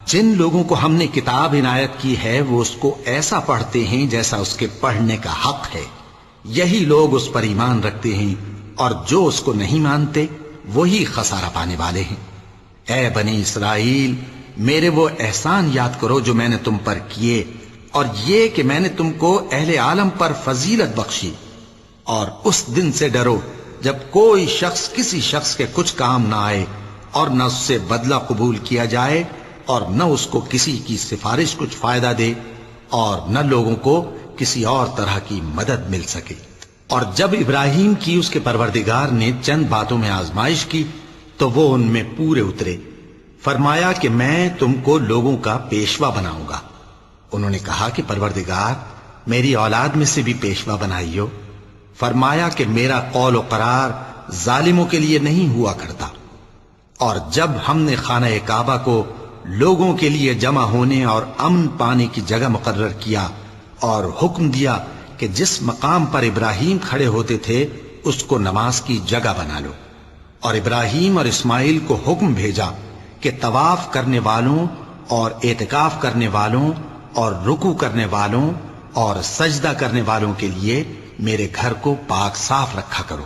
جن لوگوں کو ہم نے کتاب عنایت کی ہے وہ اس کو ایسا پڑھتے ہیں جیسا اس کے پڑھنے کا حق ہے، یہی لوگ اس پر ایمان رکھتے ہیں، اور جو اس کو نہیں مانتے وہی خسارہ پانے والے ہیں۔ اے بنی اسرائیل، میرے وہ احسان یاد کرو جو میں نے تم پر کیے، اور یہ کہ میں نے تم کو اہل عالم پر فضیلت بخشی، اور اس دن سے ڈرو جب کوئی شخص کسی شخص کے کچھ کام نہ آئے، اور نہ اس سے بدلہ قبول کیا جائے، اور نہ اس کو کسی کی سفارش کچھ فائدہ دے، اور نہ لوگوں کو کسی اور طرح کی مدد مل سکے۔ اور جب ابراہیم کی اس کے پروردگار نے چند باتوں میں آزمائش کی تو وہ ان میں پورے اترے۔ فرمایا کہ میں تم کو لوگوں کا پیشوا بناؤں گا۔ انہوں نے کہا کہ پروردگار، میری اولاد میں سے بھی پیشوا بنائیو۔ فرمایا کہ میرا قول و قرار ظالموں کے لیے نہیں ہوا کرتا۔ اور جب ہم نے خانہ کعبہ کو لوگوں کے لیے جمع ہونے اور امن پانے کی جگہ مقرر کیا، اور حکم دیا کہ جس مقام پر ابراہیم کھڑے ہوتے تھے اس کو نماز کی جگہ بنا لو، اور ابراہیم اور اسماعیل کو حکم بھیجا کہ طواف کرنے والوں اور اعتکاف کرنے والوں اور رکوع کرنے والوں اور سجدہ کرنے والوں کے لیے میرے گھر کو پاک صاف رکھا کرو۔